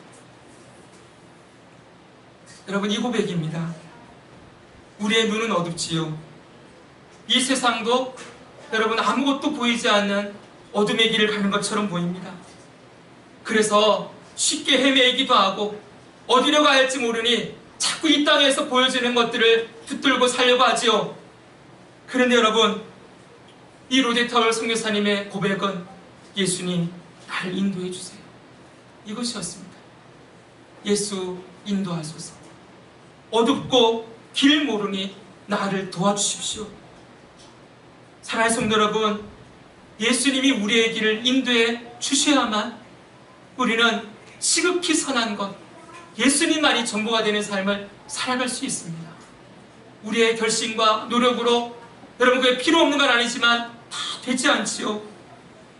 여러분 이 고백입니다. 우리의 눈은 어둡지요. 이 세상도 여러분 아무것도 보이지 않는 어둠의 길을 가는 것처럼 보입니다. 그래서 쉽게 헤매이기도 하고 어디로 가야 할지 모르니 자꾸 이 땅에서 보여지는 것들을 붙들고 살려고 하지요. 그런데 여러분 이 로제타울 선교사님의 고백은 예수님 나를 인도해 주세요. 이것이었습니다. 예수 인도하소서. 어둡고 길 모르니 나를 도와주십시오. 사랑하는 성도 여러분, 예수님이 우리의 길을 인도해 주셔야만 우리는 지극히 선한 것, 예수님만이 전부가 되는 삶을 살아갈 수 있습니다. 우리의 결심과 노력으로 여러분 그게 필요 없는 건 아니지만 다 되지 않지요.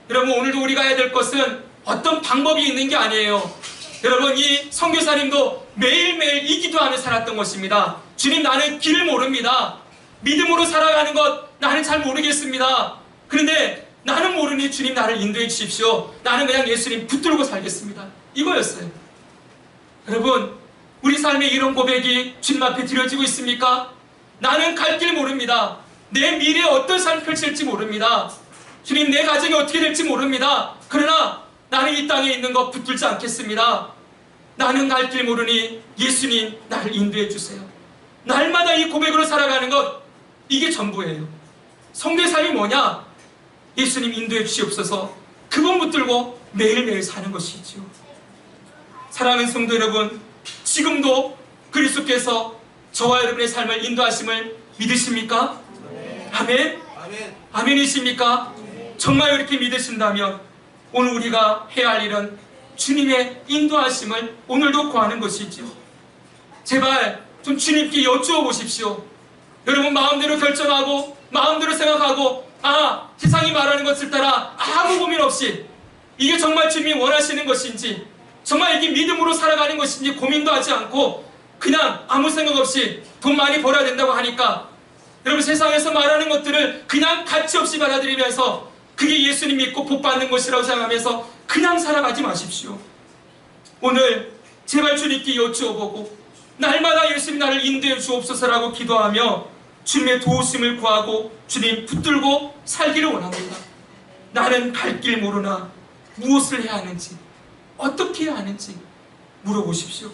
여러분 오늘도 우리가 해야 될 것은 어떤 방법이 있는 게 아니에요. 여러분 이 선교사님도 매일매일 이 기도하며 살았던 것입니다. 주님 나는 길을 모릅니다. 믿음으로 살아가는 것 나는 잘 모르겠습니다. 그런데 나는 모르니 주님 나를 인도해 주십시오. 나는 그냥 예수님 붙들고 살겠습니다. 이거였어요. 여러분 우리 삶에 이런 고백이 주님 앞에 드려지고 있습니까? 나는 갈 길 모릅니다. 내 미래에 어떤 삶을 펼칠지 모릅니다. 주님 내 가정이 어떻게 될지 모릅니다. 그러나 나는 이 땅에 있는 것 붙들지 않겠습니다. 나는 갈 길 모르니 예수님 나를 인도해 주세요. 날마다 이 고백으로 살아가는 것 이게 전부예요. 성도의 삶이 뭐냐? 예수님 인도해 주시옵소서. 그분 붙들고 매일매일 사는 것이지요. 사랑하는 성도 여러분, 지금도 그리스도께서 저와 여러분의 삶을 인도하심을 믿으십니까? 아멘? 아멘. 아멘이십니까? 정말 이렇게 믿으신다면 오늘 우리가 해야 할 일은 주님의 인도하심을 오늘도 구하는 것이지요. 제발 좀 주님께 여쭈어 보십시오. 여러분 마음대로 결정하고 마음대로 생각하고 세상이 말하는 것을 따라 아무 고민 없이 이게 정말 주님이 원하시는 것인지, 정말 이게 믿음으로 살아가는 것인지 고민도 하지 않고 그냥 아무 생각 없이 돈 많이 벌어야 된다고 하니까 여러분 세상에서 말하는 것들을 그냥 가치 없이 받아들이면서 그게 예수님 믿고 복 받는 것이라고 생각하면서 그냥 살아가지 마십시오. 오늘 제발 주님께 여쭈어보고 날마다 예수님 나를 인도해 주옵소서라고 기도하며 주님의 도우심을 구하고 주님 붙들고 살기를 원합니다. 나는 갈 길 모르나 무엇을 해야 하는지, 어떻게 해야 하는지 물어보십시오.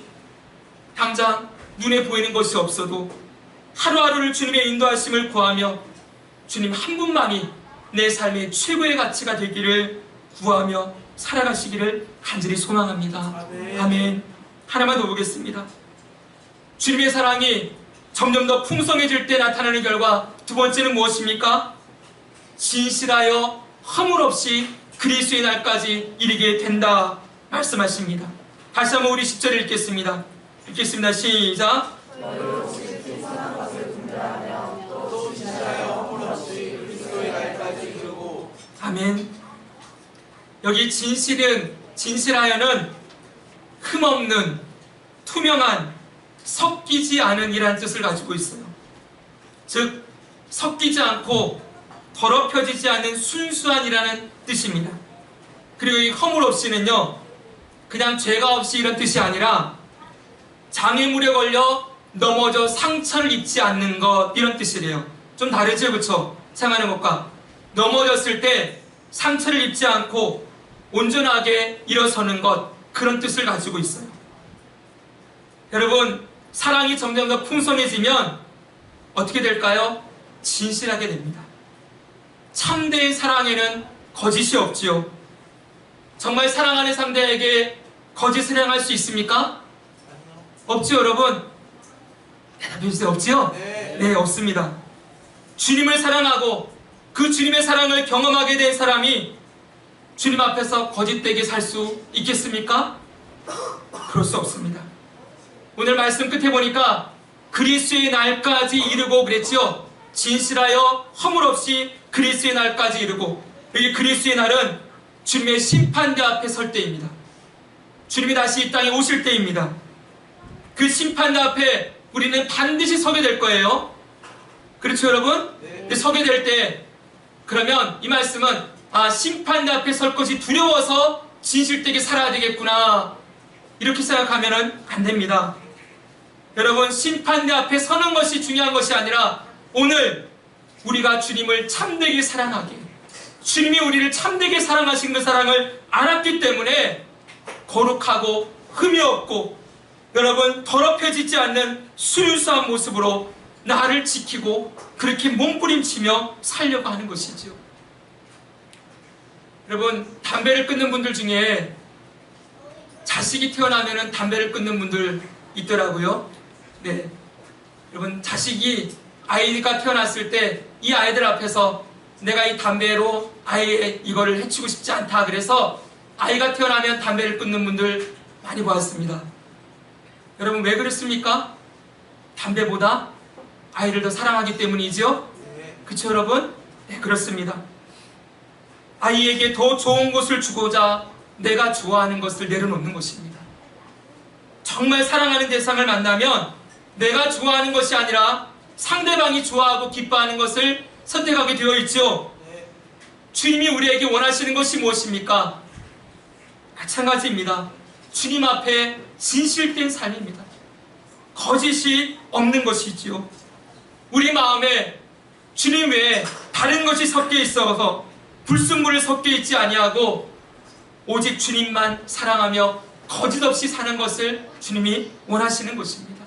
당장 눈에 보이는 것이 없어도 하루하루를 주님의 인도하심을 구하며 주님 한 분만이 내 삶의 최고의 가치가 되기를 구하며 살아가시기를 간절히 소망합니다. 아멘. 하나만 더 보겠습니다. 주님의 사랑이 점점 더 풍성해질 때 나타나는 결과 두 번째는 무엇입니까? 진실하여 허물 없이 그리스도의 날까지 이르게 된다 말씀하십니다. 다시 한번 우리 10절 읽겠습니다. 읽겠습니다. 시작. 또 진실하여 허물 없이 그리스도의 날까지 이르고. 아멘. 여기 진실하여는 흠없는, 투명한, 섞이지 않은 이라는 뜻을 가지고 있어요. 즉 섞이지 않고 더럽혀지지 않은 순수한이라는 뜻입니다. 그리고 이 허물 없이는요, 그냥 죄가 없이 이런 뜻이 아니라 장애물에 걸려 넘어져 상처를 입지 않는 것, 이런 뜻이래요. 좀 다르죠, 그렇죠? 생각하는 것과 넘어졌을 때 상처를 입지 않고 온전하게 일어서는 것, 그런 뜻을 가지고 있어요. 여러분, 사랑이 점점 더 풍성해지면 어떻게 될까요? 진실하게 됩니다. 참된 사랑에는 거짓이 없지요. 정말 사랑하는 상대에게 거짓을 행할 수 있습니까? 없지요, 여러분? 대답해주세요. 없지요? 네, 없습니다. 주님을 사랑하고 그 주님의 사랑을 경험하게 된 사람이 주님 앞에서 거짓되게 살 수 있겠습니까? 그럴 수 없습니다. 오늘 말씀 끝에 보니까 그리스도의 날까지 이르고 그랬지요. 진실하여 허물 없이 그리스도의 날까지 이르고, 여기 그리스도의 날은 주님의 심판대 앞에 설 때입니다. 주님이 다시 이 땅에 오실 때입니다. 그 심판대 앞에 우리는 반드시 서게 될 거예요. 그렇죠, 여러분? 네. 서게 될 때, 그러면 이 말씀은 심판대 앞에 설 것이 두려워서 진실되게 살아야 되겠구나, 이렇게 생각하면 안 됩니다. 여러분, 심판대 앞에 서는 것이 중요한 것이 아니라 오늘 우리가 주님을 참되게 사랑하게, 주님이 우리를 참되게 사랑하신 그 사랑을 알았기 때문에 거룩하고 흠이 없고 여러분 더럽혀지지 않는 순수한 모습으로 나를 지키고 그렇게 몸부림치며 살려고 하는 것이지요. 여러분, 담배를 끊는 분들 중에 자식이 태어나면 담배를 끊는 분들 있더라고요. 네, 여러분, 아이가 태어났을 때 이 아이들 앞에서 내가 이 담배로 아이의 이거를 해치고 싶지 않다, 그래서 아이가 태어나면 담배를 끊는 분들 많이 보았습니다. 여러분, 왜 그렇습니까? 담배보다 아이를 더 사랑하기 때문이죠? 그쵸, 여러분? 네, 그렇습니다. 아이에게 더 좋은 것을 주고자 내가 좋아하는 것을 내려놓는 것입니다. 정말 사랑하는 대상을 만나면 내가 좋아하는 것이 아니라 상대방이 좋아하고 기뻐하는 것을 선택하게 되어 있죠. 주님이 우리에게 원하시는 것이 무엇입니까? 마찬가지입니다. 주님 앞에 진실된 삶입니다. 거짓이 없는 것이지요. 우리 마음에 주님 외에 다른 것이 섞여 있어서 불순물을 섞여 있지 아니하고 오직 주님만 사랑하며 거짓 없이 사는 것을 주님이 원하시는 것입니다.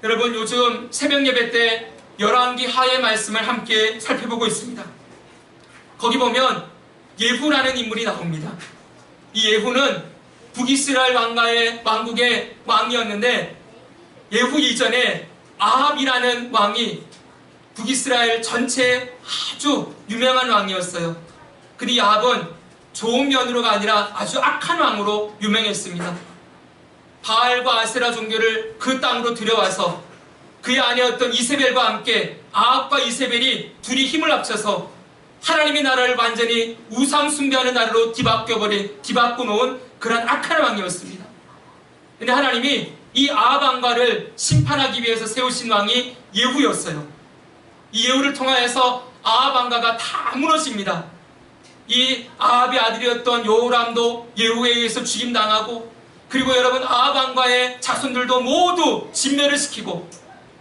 여러분, 요즘 새벽 예배 때 열왕기 하의 말씀을 함께 살펴보고 있습니다. 거기 보면 예후라는 인물이 나옵니다. 이 예후는 북이스라엘 왕국의 왕이었는데 예후 이전에 아합이라는 왕이 북이스라엘 전체에 아주 유명한 왕이었어요. 근데 이 아합은 좋은 면으로가 아니라 아주 악한 왕으로 유명했습니다. 바알과 아세라 종교를 그 땅으로 들여와서 그의 아내였던 이세벨과 함께 아합과 이세벨이 둘이 힘을 합쳐서 하나님의 나라를 완전히 우상 숭배하는 나라로 뒤바꿔 놓은 그런 악한 왕이었습니다. 근데 하나님이 이 아합 왕가를 심판하기 위해서 세우신 왕이 예후였어요. 이 예후를 통하여서 아합 왕가가 다 무너집니다. 이 아합의 아들이었던 여호람도 예후에 의해서 죽임당하고, 그리고 여러분 아합 왕가의 자손들도 모두 진멸을 시키고,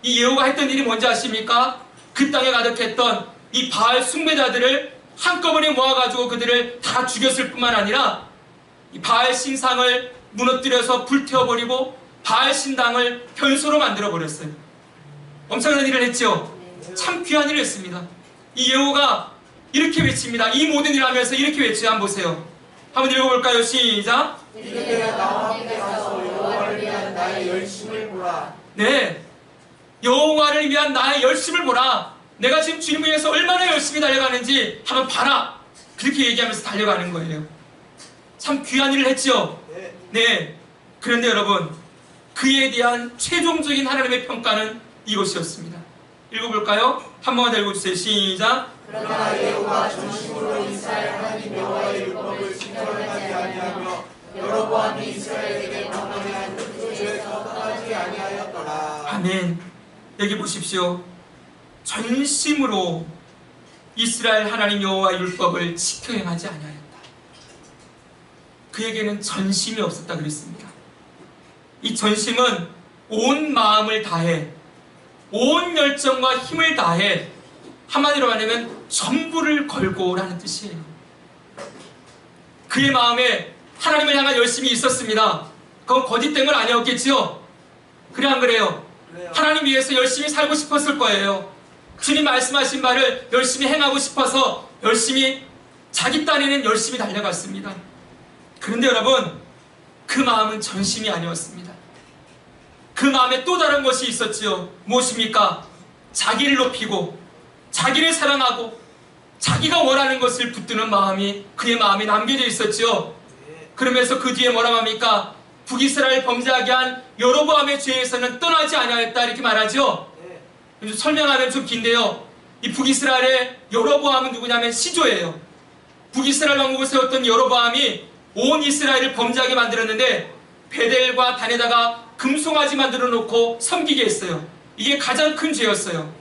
이 예후가 했던 일이 뭔지 아십니까? 그 땅에 가득했던 이 바알 숭배자들을 한꺼번에 모아가지고 그들을 다 죽였을 뿐만 아니라 이 바알 신상을 무너뜨려서 불태워버리고 바알 신당을 변소로 만들어버렸어요. 엄청난 일을 했죠. 참 귀한 일을 했습니다. 이 예후가 이렇게 외칩니다. 이 모든 일을 하면서 이렇게 외치죠. 한번 보세요. 한번 읽어볼까요? 시작. 이제야 나와 함께 가서 여호와를 위한 나의 열심을 보라. 네, 여호와를 위한 나의 열심을 보라. 내가 지금 주님을 위해서 얼마나 열심히 달려가는지 한번 봐라. 그렇게 얘기하면서 달려가는 거예요. 참 귀한 일을 했죠. 네. 그런데 여러분, 그에 대한 최종적인 하나님의 평가는 이것이었습니다. 읽어볼까요? 한 번만 더 읽어주세요. 시작. 그러나 예후가 전심으로 이스라엘 하나님 여호와의 율법을 지켜하지 아니하며 여로보암이 이스라엘에게 명령한 그 죄에서 떠나지 아니하였더라. 아멘. 여기 보십시오. 전심으로 이스라엘 하나님 여호와의 율법을 지켜 행하지 아니하였다. 그에게는 전심이 없었다 그랬습니다. 이 전심은 온 마음을 다해, 온 열정과 힘을 다해, 한마디로 말하면 전부를 걸고라는 뜻이에요. 그의 마음에 하나님을 향한 열심이 있었습니다. 그건 거짓된 건 아니었겠지요? 그래 안 그래요? 하나님 위해서 열심히 살고 싶었을 거예요. 주님 말씀하신 바를 열심히 행하고 싶어서 열심히 자기 딴에는 열심히 달려갔습니다. 그런데 여러분, 그 마음은 전심이 아니었습니다. 그 마음에 또 다른 것이 있었지요. 무엇입니까? 자기를 높이고 자기를 사랑하고 자기가 원하는 것을 붙드는 마음이 그의 마음에 남겨져 있었지요. 그러면서 그 뒤에 뭐라고 합니까? 북이스라엘 범죄하게 한 여로보암의 죄에서는 떠나지 아니하였다 이렇게 말하죠. 설명하면 좀 긴데요. 이 북이스라엘의 여로보암은 누구냐면 시조예요. 북이스라엘 왕국을 세웠던 여로보암이 온 이스라엘을 범죄하게 만들었는데 베델과 단에다가 금송아지 만들어 놓고 섬기게 했어요. 이게 가장 큰 죄였어요.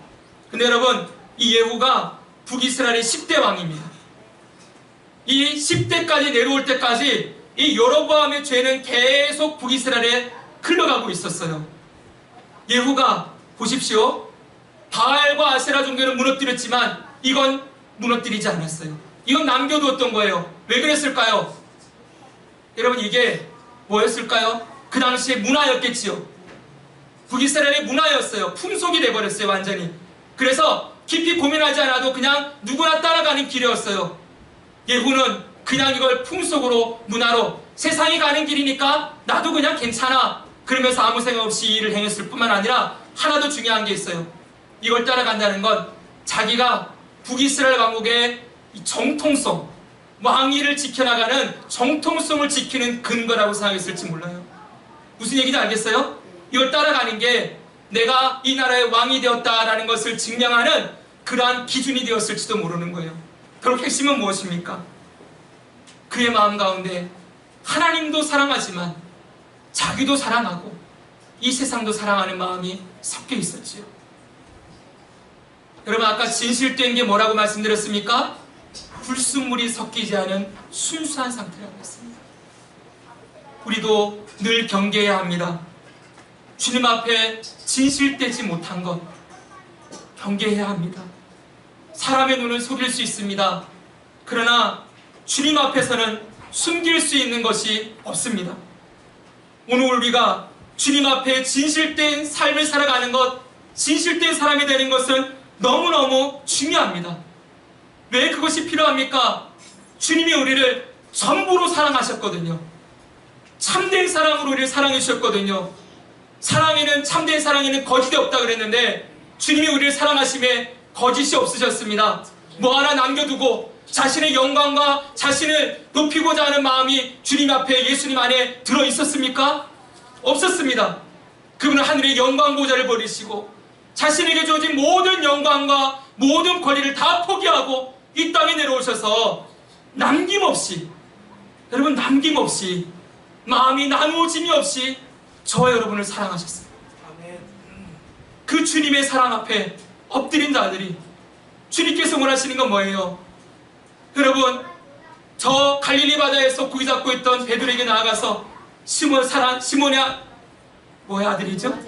근데 여러분, 이 예후가 북이스라엘의 10대 왕입니다. 이 10대까지 내려올 때까지 이 여로보암의 죄는 계속 북이스라엘에 흘러가고 있었어요. 예후가 보십시오. 바알과 아세라 종교를 무너뜨렸지만 이건 무너뜨리지 않았어요. 이건 남겨두었던 거예요. 왜 그랬을까요? 여러분, 이게 뭐였을까요? 그 당시에 문화였겠지요. 북이스라엘의 문화였어요. 풍속이 돼버렸어요, 완전히. 그래서 깊이 고민하지 않아도 그냥 누구나 따라가는 길이었어요. 예후는 그냥 이걸 풍속으로, 문화로, 세상이 가는 길이니까 나도 그냥 괜찮아, 그러면서 아무 생각 없이 이 일을 행했을 뿐만 아니라 하나 더 중요한 게 있어요. 이걸 따라간다는 건 자기가 북이스라엘 왕국의 정통성, 왕위를 지켜나가는 정통성을 지키는 근거라고 생각했을지 몰라요. 무슨 얘기인지 알겠어요? 이걸 따라가는 게 내가 이 나라의 왕이 되었다라는 것을 증명하는 그러한 기준이 되었을지도 모르는 거예요. 결국 핵심은 무엇입니까? 그의 마음 가운데 하나님도 사랑하지만 자기도 사랑하고 이 세상도 사랑하는 마음이 섞여 있었지요. 여러분, 아까 진실된 게 뭐라고 말씀드렸습니까? 불순물이 섞이지 않은 순수한 상태라고 했습니다. 우리도 늘 경계해야 합니다. 주님 앞에 진실되지 못한 것 경계해야 합니다. 사람의 눈을 속일 수 있습니다. 그러나 주님 앞에서는 숨길 수 있는 것이 없습니다. 오늘 우리가 주님 앞에 진실된 삶을 살아가는 것, 진실된 사람이 되는 것은 너무너무 중요합니다. 왜 그것이 필요합니까? 주님이 우리를 전부로 사랑하셨거든요. 참된 사랑으로 우리를 사랑해 주셨거든요. 참된 사랑에는 거짓이 없다 그랬는데 주님이 우리를 사랑하심에 거짓이 없으셨습니다. 뭐 하나 남겨두고 자신의 영광과 자신을 높이고자 하는 마음이 주님 앞에 예수님 안에 들어 있었습니까? 없었습니다. 그분은 하늘의 영광 보좌를 버리시고 자신에게 주어진 모든 영광과 모든 권리를 다 포기하고 이 땅에 내려오셔서 남김없이, 여러분, 남김없이, 마음이 나누어짐이 없이 저와 여러분을 사랑하셨습니다. 그 주님의 사랑 앞에 엎드린 자들이, 주님께서 원하시는 건 뭐예요? 여러분, 저 갈릴리 바다에서 고기 잡고 있던 베드로에게 나아가서 시몬의 뭐의 아들이죠?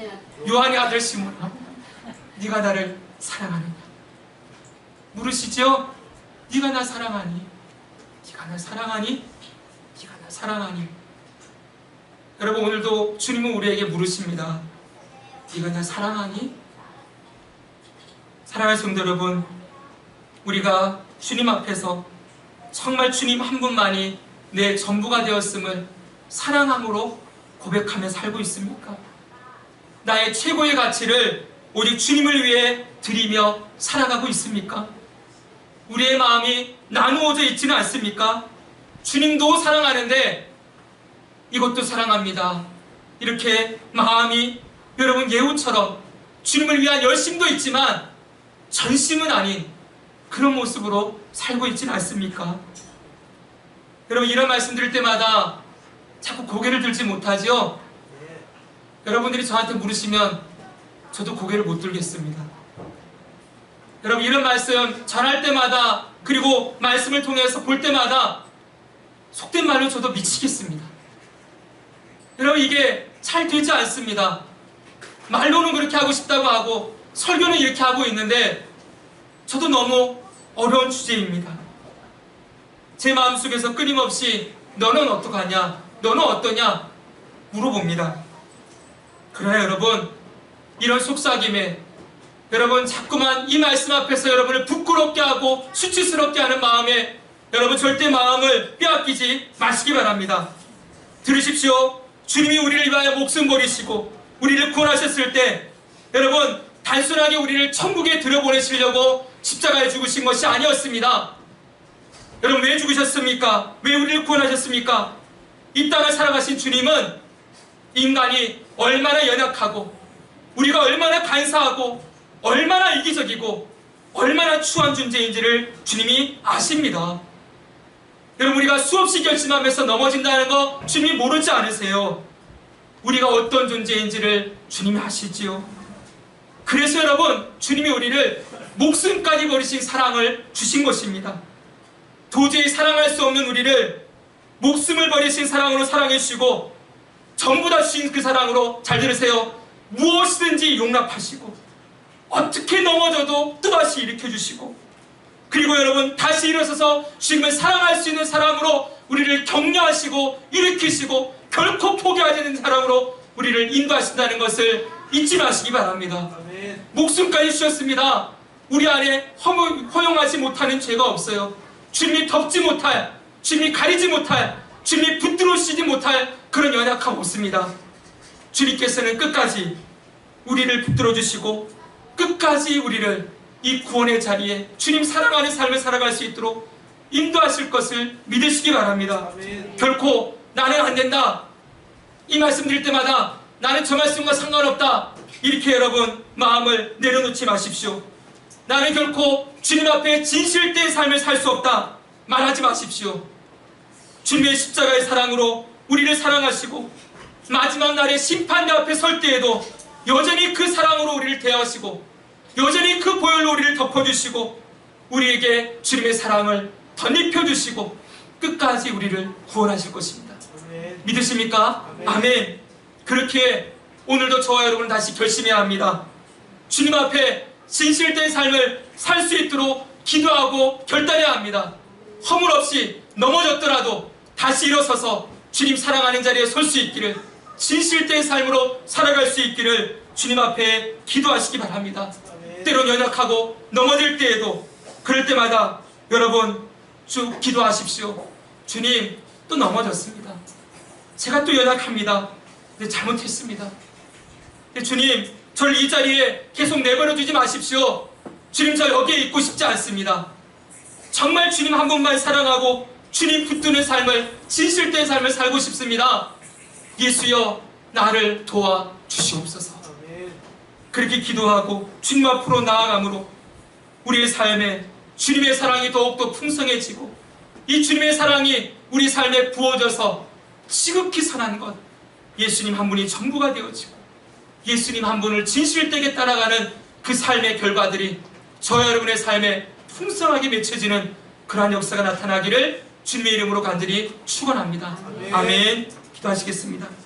요한의 아들 시몬아, 네가 나를 사랑하느냐? 물으시죠? 네가 나 사랑하니? 네가 나 사랑하니? 네가 나 사랑하니? 여러분, 오늘도 주님은 우리에게 물으십니다. 네가 나 사랑하니? 사랑하는 성도 여러분, 우리가 주님 앞에서 정말 주님 한 분만이 내 전부가 되었음을 사랑함으로 고백하며 살고 있습니까? 나의 최고의 가치를 오직 주님을 위해 드리며 살아가고 있습니까? 우리의 마음이 나누어져 있지는 않습니까? 주님도 사랑하는데 이것도 사랑합니다. 이렇게 마음이 여러분 예후처럼 주님을 위한 열심도 있지만 전심은 아닌 그런 모습으로 살고 있지는 않습니까? 여러분, 이런 말씀 드릴 때마다 자꾸 고개를 들지 못하죠? 여러분들이 저한테 물으시면 저도 고개를 못 들겠습니다. 여러분, 이런 말씀 전할 때마다, 그리고 말씀을 통해서 볼 때마다 속된 말로 저도 미치겠습니다. 여러분, 이게 잘 되지 않습니다. 말로는 그렇게 하고 싶다고 하고 설교는 이렇게 하고 있는데 저도 너무 어려운 주제입니다. 제 마음속에서 끊임없이 너는 어떡하냐? 너는 어떠냐? 물어봅니다. 그러나 여러분, 이런 속삭임에 여러분 자꾸만 이 말씀 앞에서 여러분을 부끄럽게 하고 수치스럽게 하는 마음에 여러분 절대 마음을 빼앗기지 마시기 바랍니다. 들으십시오. 주님이 우리를 위하여 목숨 버리시고 우리를 구원하셨을 때 여러분 단순하게 우리를 천국에 들여보내시려고 십자가에 죽으신 것이 아니었습니다. 여러분, 왜 죽으셨습니까? 왜 우리를 구원하셨습니까? 이 땅을 살아가신 주님은 인간이 얼마나 연약하고 우리가 얼마나 간사하고 얼마나 이기적이고 얼마나 추한 존재인지를 주님이 아십니다. 여러분, 우리가 수없이 결심하면서 넘어진다는 거 주님이 모르지 않으세요? 우리가 어떤 존재인지를 주님이 아시지요. 그래서 여러분, 주님이 우리를 목숨까지 버리신 사랑을 주신 것입니다. 도저히 사랑할 수 없는 우리를 목숨을 버리신 사랑으로 사랑해 주시고 전부 다 주신 그 사랑으로, 잘 들으세요, 무엇이든지 용납하시고 어떻게 넘어져도 또다시 일으켜주시고, 그리고 여러분 다시 일어서서 주님을 사랑할 수 있는 사람으로 우리를 격려하시고 일으키시고 결코 포기하지 않는 사람으로 우리를 인도하신다는 것을 잊지 마시기 바랍니다. 아멘. 목숨까지 주셨습니다. 우리 안에 허용하지 못하는 죄가 없어요. 주님이 덮지 못할, 주님이 가리지 못할, 주님이 붙들어주시지 못할 그런 연약함 없습니다. 주님께서는 끝까지 우리를 붙들어주시고 끝까지 우리를 이 구원의 자리에 주님 사랑하는 삶을 살아갈 수 있도록 인도하실 것을 믿으시기 바랍니다. 아멘. 결코 나는 안 된다, 이 말씀 드릴 때마다 나는 저 말씀과 상관없다, 이렇게 여러분 마음을 내려놓지 마십시오. 나는 결코 주님 앞에 진실된 삶을 살 수 없다 말하지 마십시오. 주님의 십자가의 사랑으로 우리를 사랑하시고 마지막 날에 심판대 앞에 설 때에도 여전히 그 사랑으로 우리를 대하시고 여전히 그 보혈로 우리를 덮어주시고 우리에게 주님의 사랑을 덧입혀주시고 끝까지 우리를 구원하실 것입니다. 아멘. 믿으십니까? 아멘. 아멘. 그렇게 오늘도 저와 여러분은 다시 결심해야 합니다. 주님 앞에 진실된 삶을 살 수 있도록 기도하고 결단해야 합니다. 허물없이 넘어졌더라도 다시 일어서서 주님 사랑하는 자리에 설 수 있기를, 진실된 삶으로 살아갈 수 있기를 주님 앞에 기도하시기 바랍니다. 때론 연약하고 넘어질 때에도 그럴 때마다 여러분 기도하십시오. 주님, 또 넘어졌습니다. 제가 또 연약합니다. 근데 잘못했습니다. 근데 주님, 저를 이 자리에 계속 내버려 두지 마십시오. 주님, 저 여기에 있고 싶지 않습니다. 정말 주님 한 분만 사랑하고 주님 붙드는 삶을, 진실된 삶을 살고 싶습니다. 예수여, 나를 도와 주시옵소서. 그렇게 기도하고 주님 앞으로 나아감으로 우리의 삶에 주님의 사랑이 더욱더 풍성해지고, 이 주님의 사랑이 우리 삶에 부어져서 지극히 선한 것, 예수님 한 분이 전부가 되어지고 예수님 한 분을 진실되게 따라가는 그 삶의 결과들이 저와 여러분의 삶에 풍성하게 맺혀지는 그러한 역사가 나타나기를 주님의 이름으로 간절히 축원합니다. 아멘. 기도하시겠습니다.